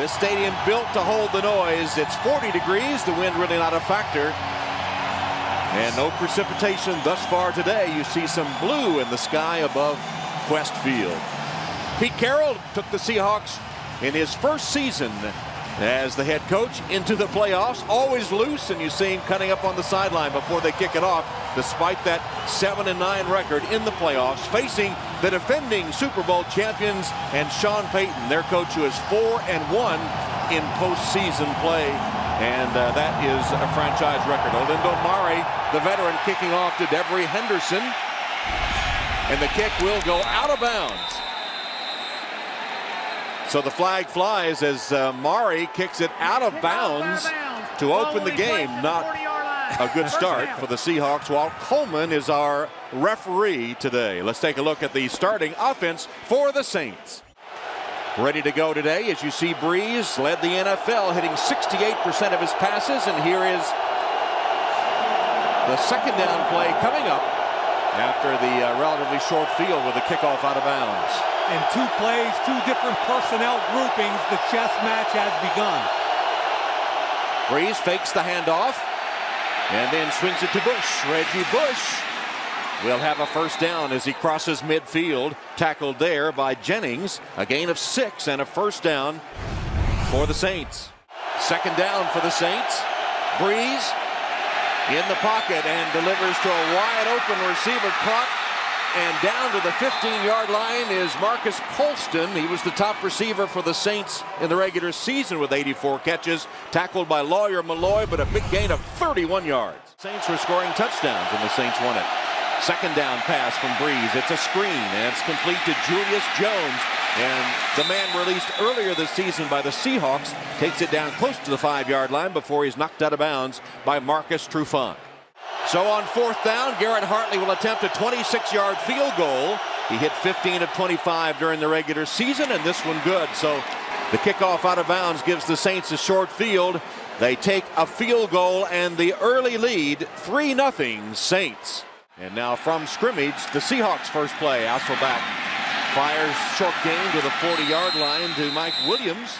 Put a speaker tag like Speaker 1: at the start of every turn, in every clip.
Speaker 1: This stadium built to hold the noise. It's 40 degrees, the wind really not a factor. And no precipitation thus far today. You see some blue in the sky above Quest Field. Pete Carroll took the Seahawks in his first season as the head coach into the playoffs. Always loose, and you see him cutting up on the sideline before they kick it off, despite that 7-9 record in the playoffs, facing the defending Super Bowl champions and Sean Payton, their coach, who is 4-1 in postseason play. And that is a franchise record. Olindo Mare, the veteran, kicking off to Devery Henderson. And the kick will go out of bounds. So the flag flies as Mare kicks it out of bounds to open the game. Not a good start for the Seahawks, while Coleman is our referee today. Let's take a look at the starting offense for the Saints. Ready to go today, as you see, Breeze led the NFL, hitting 68% of his passes. And here is the second down play coming up after the relatively short field with a kickoff out of bounds.
Speaker 2: In 2 plays, 2 different personnel groupings, the chess match has begun.
Speaker 1: Breeze fakes the handoff and then swings it to Bush. Reggie Bush will have a first down as he crosses midfield. Tackled there by Jennings. A gain of 6 and a first down for the Saints. Second down for the Saints. Breeze in the pocket and delivers to a wide open receiver, caught. And down to the 15-yard line is Marcus Colston. He was the top receiver for the Saints in the regular season with 84 catches. Tackled by Lawyer Malloy, but a big gain of 31 yards. Saints were scoring touchdowns, and the Saints won it. Second down pass from Breeze. It's a screen, and it's complete to Julius Jones. And the man released earlier this season by the Seahawks takes it down close to the 5-yard line before he's knocked out of bounds by Marcus Trufant. So on fourth down, Garrett Hartley will attempt a 26-yard field goal. He hit 15 of 25 during the regular season, and this one good. So the kickoff out of bounds gives the Saints a short field. They take a field goal and the early lead, 3-0 Saints. And now from scrimmage, the Seahawks' first play. Hasselbeck fires short game to the 40-yard line to Mike Williams.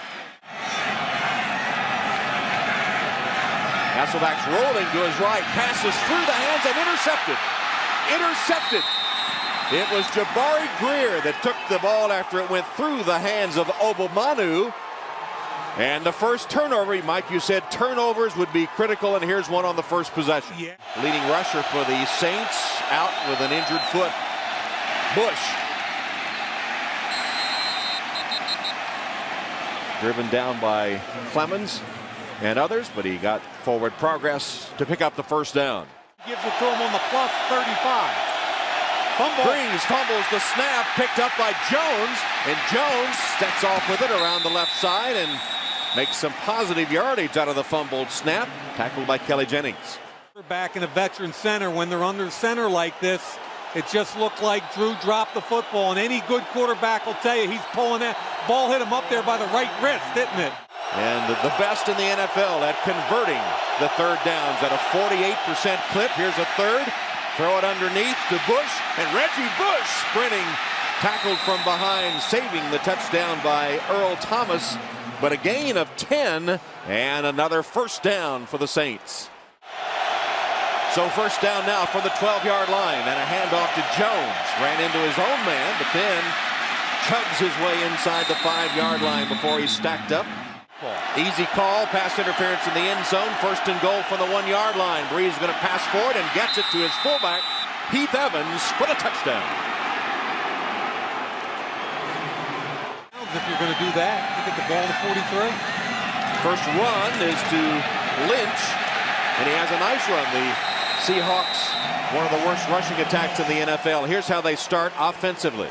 Speaker 1: Hasselbeck's rolling to his right, passes through the hands and intercepted. Intercepted. It was Jabari Greer that took the ball after it went through the hands of Obomanu. And the first turnover, Mike, you said turnovers would be critical, and here's one on the first possession.
Speaker 2: Yeah.
Speaker 1: Leading rusher for the Saints out with an injured foot. Bush. Driven down by Clemens and others, but he got forward progress to pick up the first down.
Speaker 2: Gives it to him on the plus 35.
Speaker 1: Breeze fumbles the snap, picked up by Jones, and Jones steps off with it around the left side and makes some positive yardage out of the fumbled snap, tackled by Kelly Jennings.
Speaker 2: Back in a veteran center, when they're under center like this, it just looked like Drew dropped the football, and any good quarterback will tell you he's pulling that ball, hit him up there by the right wrist, didn't it?
Speaker 1: And the best in the NFL at converting the third downs at a 48% clip. Here's a third. Throw it underneath to Bush, and Reggie Bush sprinting, tackled from behind, saving the touchdown by Earl Thomas. But a gain of 10 and another first down for the Saints. So first down now from the 12-yard line, and a handoff to Jones. Ran into his own man, but then chugs his way inside the 5-yard line before he's stacked up. Easy call, pass interference in the end zone. First and goal from the 1-yard line. Breeze is going to pass forward and gets it to his fullback, Heath Evans, for the touchdown.
Speaker 2: If you're going to do that, you get the ball to 43.
Speaker 1: First run is to Lynch, and he has a nice run. The Seahawks, one of the worst rushing attacks in the NFL. Here's how they start offensively.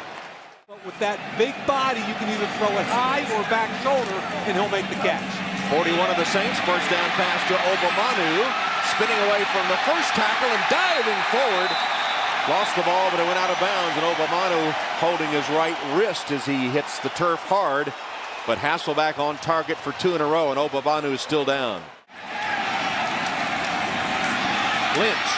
Speaker 2: With that big body, you can either throw it high or back shoulder, and he'll make the catch.
Speaker 1: 41 of the Saints, first down pass to Obomanu, spinning away from the first tackle and diving forward. Lost the ball, but it went out of bounds, and Obomanu holding his right wrist as he hits the turf hard. But Hasselbeck on target for 2 in a row, and Obomanu is still down. Lynch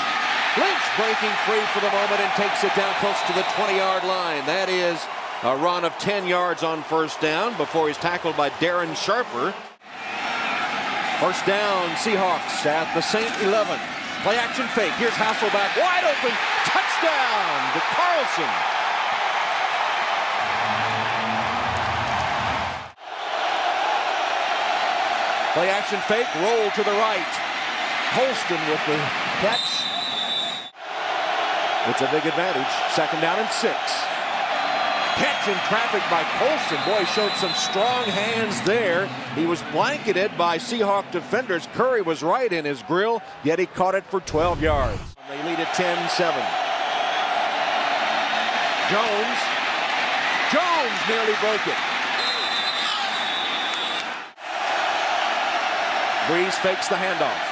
Speaker 1: breaking free for the moment and takes it down close to the 20-yard line. That is A run of 10 yards on first down before he's tackled by Darren Sharper. First down, Seahawks at the St. 11. Play action fake. Here's Hasselbeck, wide open. Touchdown to Carlson. Play action fake, roll to the right. Holston with the catch. It's a big advantage. Second down and 6. Catch in traffic by Colson. Boy, showed some strong hands there. He was blanketed by Seahawk defenders. Curry was right in his grill, yet he caught it for 12 yards. They lead at 10-7. Jones nearly broke it. Breeze fakes the handoff.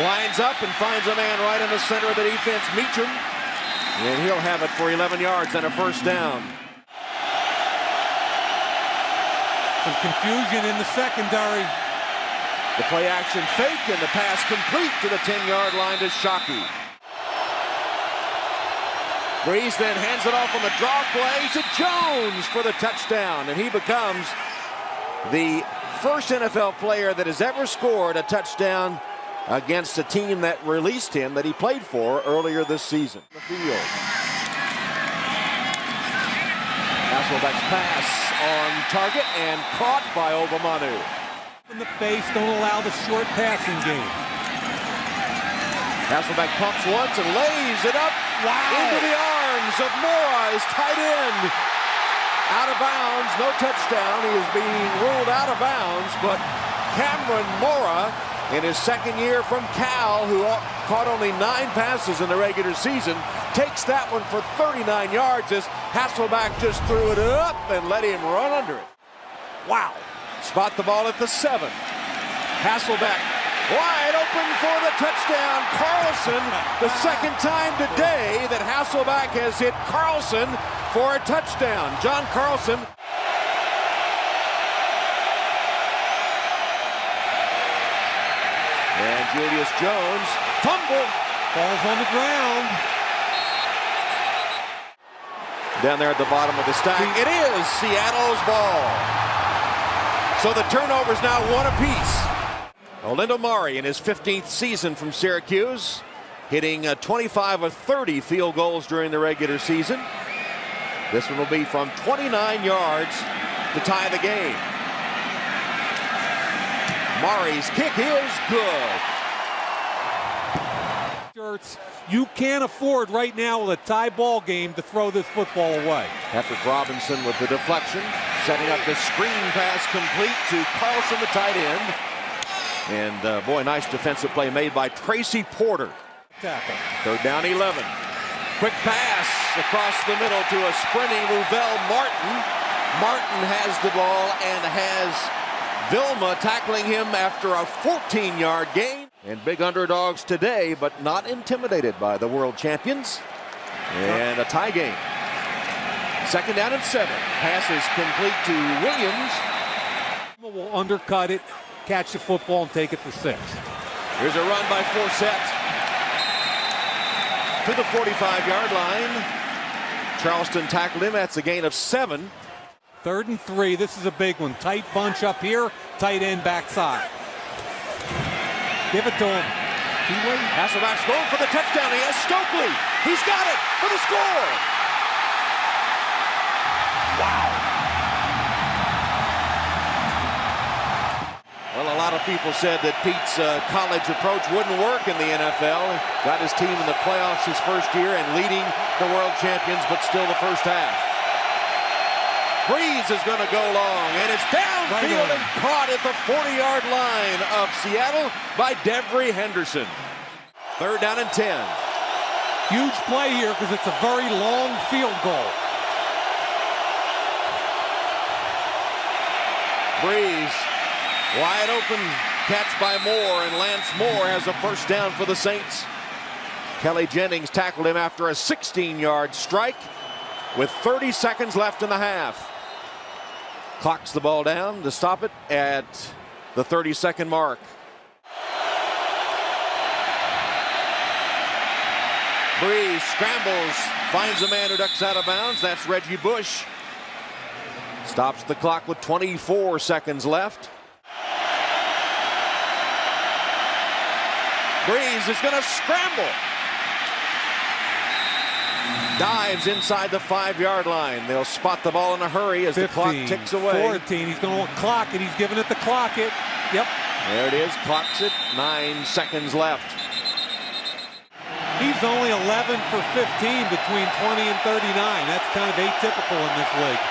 Speaker 1: Lines up and finds a man right in the center of the defense, Meacham. And he'll have it for 11 yards and a first down.
Speaker 2: Some confusion in the secondary.
Speaker 1: The play action fake and the pass complete to the 10-yard line to Shockey. Breeze then hands it off on the draw play to Jones for the touchdown. And he becomes the first NFL player that has ever scored a touchdown against a team that released him that he played for earlier this season. The field. Hasselbeck's pass on target and caught by Obamanu.
Speaker 2: In the face, don't allow the short passing game.
Speaker 1: Hasselbeck pumps once and lays it up into the arms of Mora, his tight end. Out of bounds, no touchdown. He is being ruled out of bounds, but Cameron Mora, in his second year from Cal, who caught only 9 passes in the regular season, takes that one for 39 yards as Hasselbeck just threw it up and let him run under it. Wow. Spot the ball at the 7. Hasselbeck wide open for the touchdown. Carlson, the second time today that Hasselbeck has hit Carlson for a touchdown. John Carlson. And Julius Jones, fumble.
Speaker 2: Falls on the ground.
Speaker 1: Down there at the bottom of the stack, it is Seattle's ball. So the turnover's now 1 apiece. Olindo Mari in his 15th season from Syracuse, hitting 25 of 30 field goals during the regular season. This one will be from 29 yards to tie the game. Mari's kick is good.
Speaker 2: You can't afford right now with a tie ball game to throw this football away.
Speaker 1: Patrick Robinson with the deflection, setting up the screen pass complete to Carlson, the tight end. And boy, nice defensive play made by Tracy Porter.
Speaker 2: Tackle.
Speaker 1: Third down 11. Quick pass across the middle to a sprinting Rouvel Martin. Martin has the ball and has Vilma tackling him after a 14-yard gain. And big underdogs today, but not intimidated by the world champions. And a tie game. Second down and 7. Pass is complete to Williams.
Speaker 2: Will undercut it, catch the football, and take it for 6.
Speaker 1: Here's a run by Forsett to the 45-yard line. Charleston tackled him. That's a gain of 7.
Speaker 2: 3rd and 3. This is a big one. Tight bunch up here. Tight end backside. Give it to him.
Speaker 1: Hasselbeck's going for the touchdown. He has Stokely. He's got it for the score. Wow. Well, a lot of people said that Pete's college approach wouldn't work in the NFL. Got his team in the playoffs his first year and leading the world champions, but still the first half. Breeze is going to go long, and it's downfield and caught at the 40-yard line of Seattle by Devery Henderson. Third down and 10.
Speaker 2: Huge play here because it's a very long field goal.
Speaker 1: Breeze wide open, catch by Moore, and Lance Moore has a first down for the Saints. Kelly Jennings tackled him after a 16-yard strike with 30 seconds left in the half. Clocks the ball down to stop it at the 30-second mark. Breeze scrambles, finds a man who ducks out of bounds. That's Reggie Bush. Stops the clock with 24 seconds left. Breeze is going to scramble. Dives inside the 5-yard line. They'll spot the ball in a hurry as
Speaker 2: 15,
Speaker 1: the clock ticks away.
Speaker 2: 14, he's going to clock it. He's giving it the clock it. Yep.
Speaker 1: There it is, clocks it, 9 seconds left.
Speaker 2: He's only 11 for 15 between 20 and 39. That's kind of atypical in this league.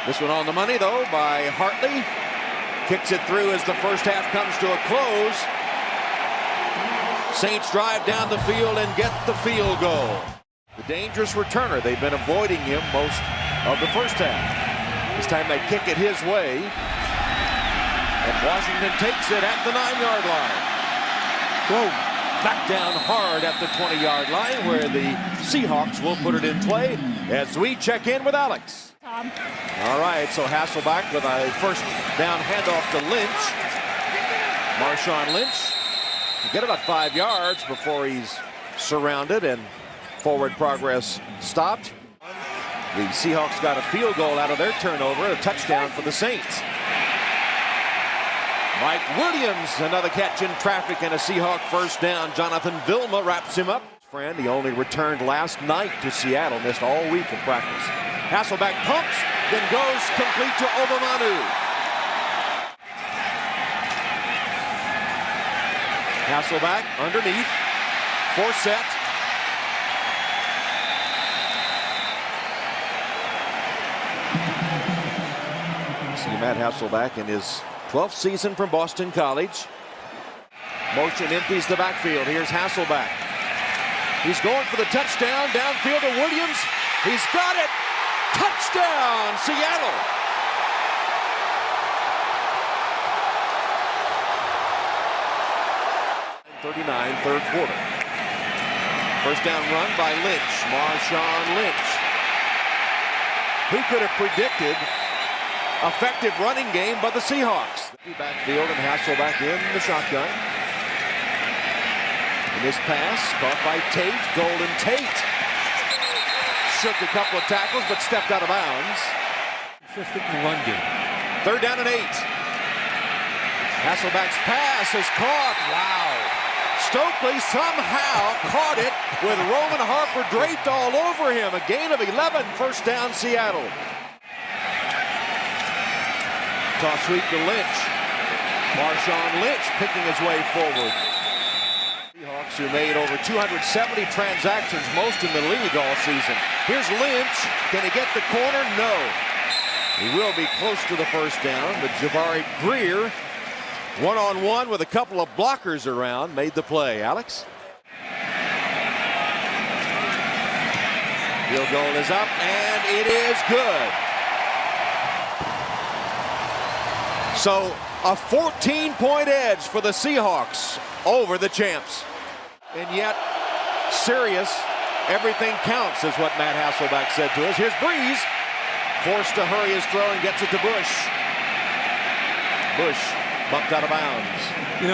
Speaker 1: This one on the money, though, by Hartley. Kicks it through as the first half comes to a close. Saints drive down the field and get the field goal. The dangerous returner. They've been avoiding him most of the first half. This time they kick it his way. And Washington takes it at the 9-yard line. Whoa. Back down hard at the 20-yard line where the Seahawks will put it in play as we check in with Alex. All right, so Hasselbeck with a first down handoff to Lynch. Marshawn Lynch will get about 5 yards before he's surrounded and forward progress stopped. The Seahawks got a field goal out of their turnover, a touchdown for the Saints. Mike Williams, another catch in traffic and a Seahawk first down. Jonathan Vilma wraps him up. Friend, he only returned last night to Seattle, missed all week of practice. Hasselbeck pumps, then goes complete to Obamanu. Hasselbeck underneath, Forsett. See Matt Hasselbeck in his 12th season from Boston College. Motion empties the backfield. Here's Hasselbeck. He's going for the touchdown. Downfield to Williams. He's got it. Touchdown, Seattle. .39, third quarter. First down run by Lynch. Marshawn Lynch. Who could have predicted effective running game by the Seahawks? Backfield and Hasselbeck in the shotgun. And this pass caught by Tate. Golden Tate shook a couple of tackles but stepped out of bounds.
Speaker 2: Consistent in the run game.
Speaker 1: Third down and 8. Hasselbeck's pass is caught. Wow. Stokely somehow caught it with Roman Harper draped all over him. A gain of 11. First down, Seattle. Toss sweep to Lynch. Marshawn Lynch picking his way forward. Seahawks who made over 270 transactions, most in the league all season. Here's Lynch. Can he get the corner? No. He will be close to the first down, but Jabari Greer, one-on-one with a couple of blockers around, made the play. Alex? Field goal is up, and it is good. So a 14-point edge for the Seahawks over the champs. And yet, serious, everything counts is what Matt Hasselbeck said to us. Here's Breeze, forced to hurry his throw and gets it to Bush. Bush bumped out of bounds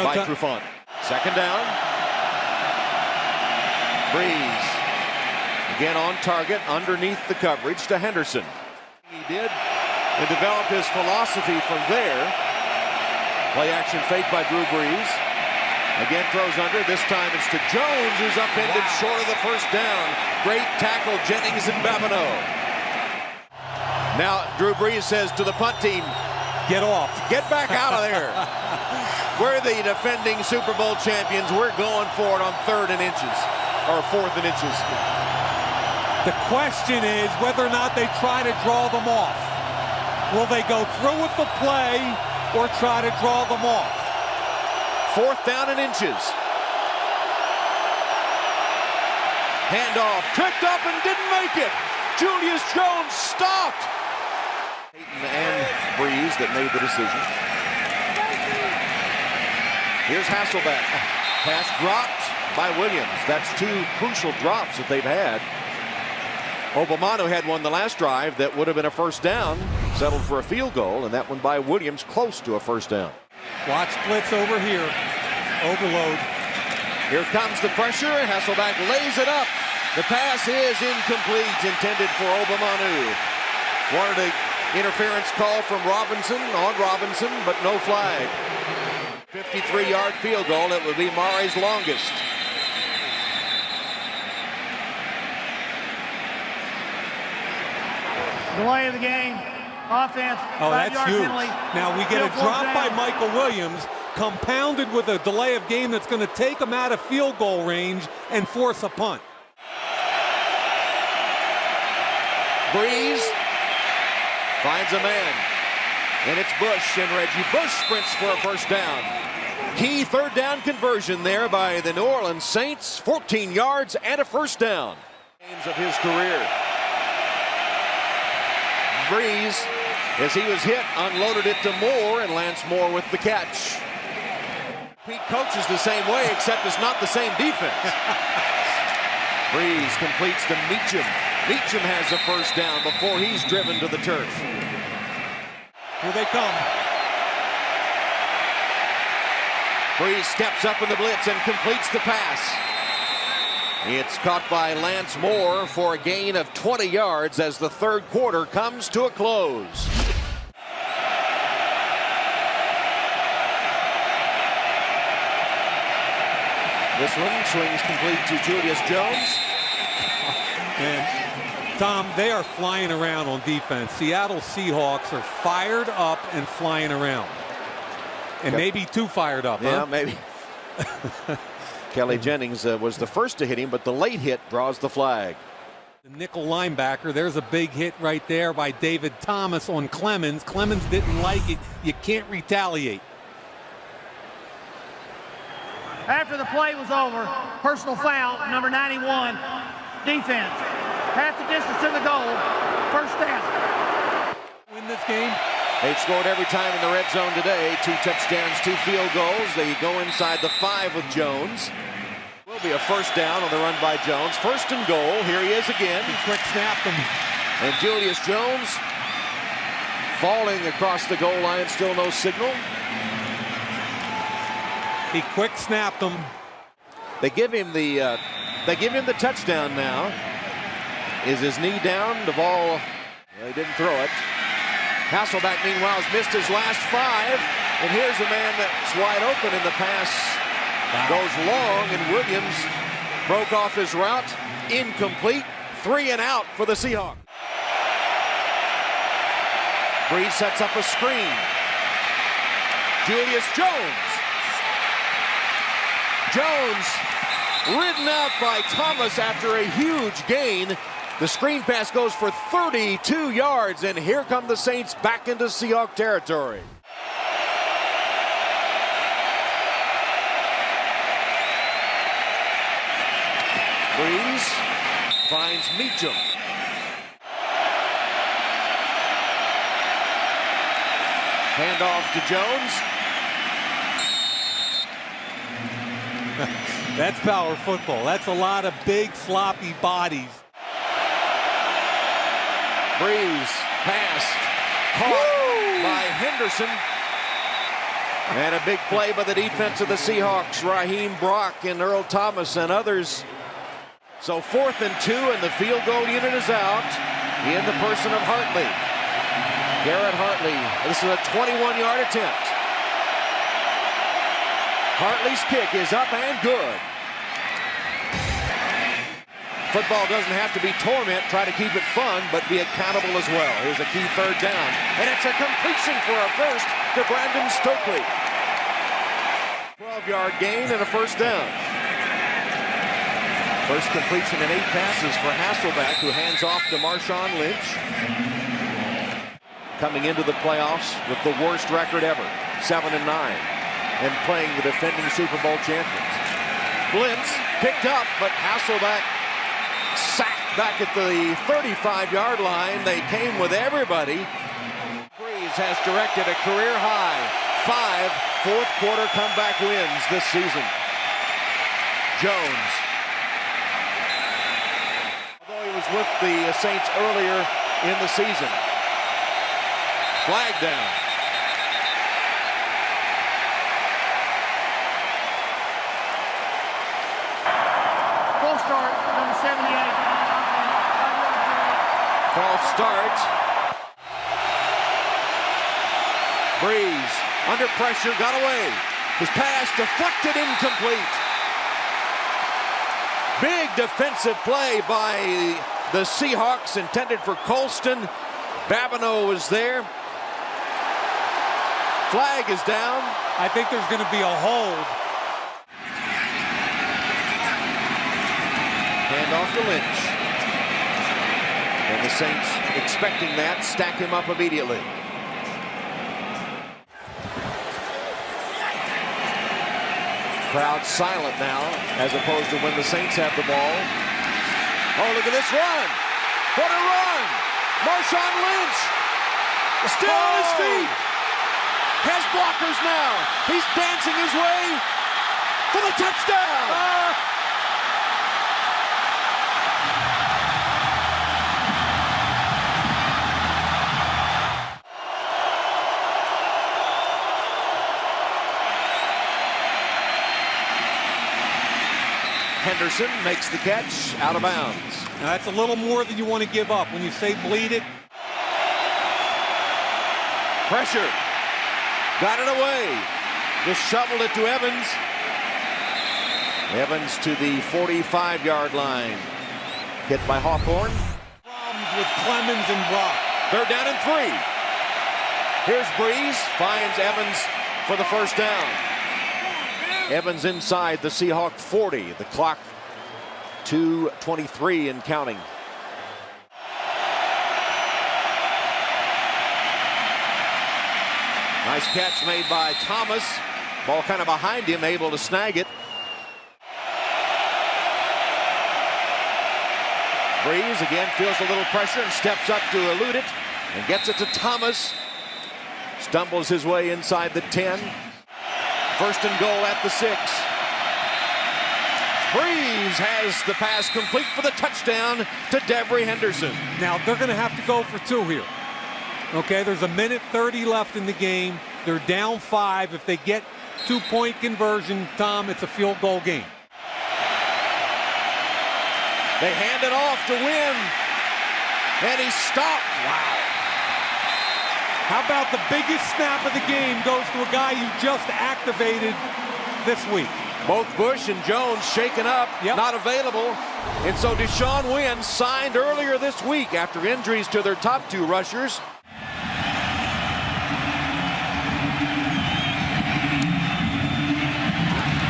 Speaker 1: by Trufant. Second down. Breeze, again on target, underneath the coverage to Henderson. He did and developed his philosophy from there. Play action fake by Drew Brees. Again throws under. This time it's to Jones, who's upended short of the first down. Great tackle, Jennings and Babineau. Now Drew Brees says to the punt team,
Speaker 2: get off.
Speaker 1: Get back out of there. We're the defending Super Bowl champions. We're going for it on 3rd and inches, or 4th and inches.
Speaker 2: The question is whether or not they try to draw them off. Will they go through with the play or try to draw them off?
Speaker 1: 4th down and inches. Handoff, tricked up and didn't make it. Julius Jones stopped. Peyton and Breeze that made the decision. Here's Hasselbeck. Pass dropped by Williams. That's 2 crucial drops that they've had. Obamanu had one the last drive that would have been a first down, settled for a field goal, and that one by Williams close to a first down.
Speaker 2: Watch blitz over here. Overload.
Speaker 1: Here comes the pressure, and Hasselbeck lays it up. The pass is incomplete, intended for Obamanu. Wanted an interference call from Robinson on Robinson, but no flag. 53-yard field goal. It would be Mari's longest.
Speaker 3: Delay of the game. Offense.
Speaker 2: Oh, that's huge.
Speaker 3: Penalty.
Speaker 2: Now we get a drop by Michael Williams, compounded with a delay of game that's going to take him out of field goal range and force a punt.
Speaker 1: Breeze finds a man, and it's Bush, and Reggie Bush sprints for a first down. Key third down conversion there by the New Orleans Saints. 14 yards and a first down. Games of his career. Breeze, as he was hit, unloaded it to Moore, and Lance Moore with the catch. Pete coaches the same way, except it's not the same defense. Breeze completes to Meacham. Meacham has a first down before he's driven to the turf.
Speaker 2: Here they come.
Speaker 1: Breeze steps up in the blitz and completes the pass. It's caught by Lance Moore for a gain of 20 yards as the third quarter comes to a close. This one swings complete to Julius Jones.
Speaker 2: And Tom, they are flying around on defense. Seattle Seahawks are fired up and flying around. And maybe too fired up,
Speaker 1: yeah,
Speaker 2: huh?
Speaker 1: Maybe. Kelly Jennings was the first to hit him, but the late hit draws the flag.
Speaker 2: The nickel linebacker, there's a big hit right there by David Thomas on Clemens. Clemens didn't like it. You can't retaliate.
Speaker 3: After the play was over, personal foul, number 91, defense. Half the distance to the goal, first down.
Speaker 2: Win this game.
Speaker 1: They've scored every time in the red zone today. 2 touchdowns, 2 field goals. They go inside the 5 with Jones. Will be a first down on the run by Jones. First and goal. Here he is again.
Speaker 2: He quick snapped him.
Speaker 1: And Julius Jones falling across the goal line. Still no signal.
Speaker 2: He quick snapped him.
Speaker 1: They give him the touchdown now. Is his knee down? The ball, they didn't throw it. Hasselbeck, meanwhile, has missed his last 5. And here's a man that's wide open, and the pass goes long, and Williams broke off his route. Incomplete. 3 and out for the Seahawks. Breeze sets up a screen. Julius Jones. Jones ridden out by Thomas after a huge gain. The screen pass goes for 32 yards, and here come the Saints back into Seahawks territory. Breeze finds Meacham. Handoff to Jones.
Speaker 2: That's power football. That's a lot of big, sloppy bodies.
Speaker 1: Breeze, pass, caught by Henderson. And a big play by the defense of the Seahawks. Raheem Brock and Earl Thomas and others. So 4th and 2, and the field goal unit is out in the person of Hartley. Garrett Hartley. This is a 21-yard attempt. Hartley's kick is up and good. Football doesn't have to be torment. Try to keep it fun, but be accountable as well. Here's a key third down. And it's a completion for a first to Brandon Stokely. 12-yard gain and a first down. First completion in 8 passes for Hasselbeck, who hands off to Marshawn Lynch. Coming into the playoffs with the worst record ever, 7-9. And playing the defending Super Bowl champions. Blitz picked up, but Hasselbeck sacked back at the 35-yard line. They came with everybody. Breeze has directed a career-high 5 fourth-quarter comeback wins this season. Jones. Although he was with the Saints earlier in the season. Flag down.
Speaker 3: start, number 78.
Speaker 1: False start. Breeze under pressure, got away. His pass deflected, incomplete. Big defensive play by the Seahawks intended for Colston. Babineau was there. Flag is down.
Speaker 2: I think there's going to be a hold.
Speaker 1: Hand off to Lynch. And the Saints, expecting that, stack him up immediately. Crowd silent now, as opposed to when the Saints have the ball. Oh, look at this run. What a run. Marshawn Lynch still on his feet. Has blockers now. He's dancing his way for the touchdown. Henderson makes the catch, out of bounds.
Speaker 2: Now that's a little more than you want to give up when you say bleed it.
Speaker 1: Pressure. Got it away. Just shoveled it to Evans. Evans to the 45-yard line. Hit by Hawthorne.
Speaker 2: Problems with Clemens and Brock.
Speaker 1: Third down and 3. Here's Breeze. Finds Evans for the first down. Evans inside the Seahawk 40. The clock 2:23 and counting. Nice catch made by Thomas. Ball kind of behind him, able to snag it. Breeze again feels a little pressure and steps up to elude it and gets it to Thomas. Stumbles his way inside the 10. First and goal at the 6. Breeze has the pass complete for the touchdown to Devery Henderson.
Speaker 2: Now they're going to have to go for 2 here. Okay, there's a minute 30 left in the game. They're down 5. If they get 2-point conversion, Tom, it's a field goal game.
Speaker 1: They hand it off to Wynn, and he's stopped. Wow.
Speaker 2: How about the biggest snap of the game goes to a guy you just activated this week?
Speaker 1: Both Bush and Jones shaken up, not available. And so Deshaun Wynn signed earlier this week after injuries to their top 2 rushers.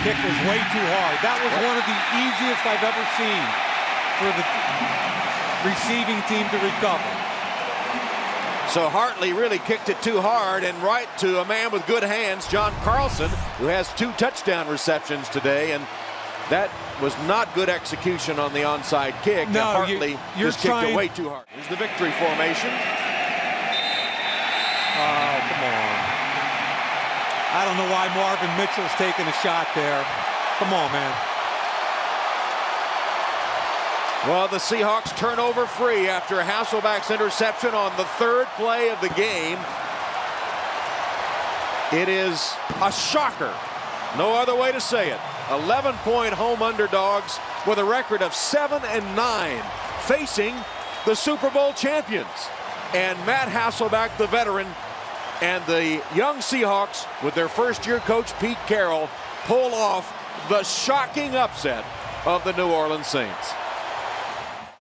Speaker 2: Kick was way too hard. That was one of the easiest I've ever seen for the receiving team to recover.
Speaker 1: So Hartley really kicked it too hard and right to a man with good hands, John Carlson, who has 2 touchdown receptions today, and that was not good execution on the onside kick.
Speaker 2: No,
Speaker 1: Hartley just kicked it way too hard. Here's the victory formation.
Speaker 2: Oh, come on. I don't know why Marvin Mitchell's taking a shot there. Come on, man.
Speaker 1: Well, the Seahawks turnover free after Hasselbeck's interception on the 3rd play of the game. It is a shocker. No other way to say it. 11-point home underdogs with a record of 7-9 facing the Super Bowl champions. And Matt Hasselbeck, the veteran, and the young Seahawks with their first-year coach Pete Carroll pull off the shocking upset of the New Orleans Saints.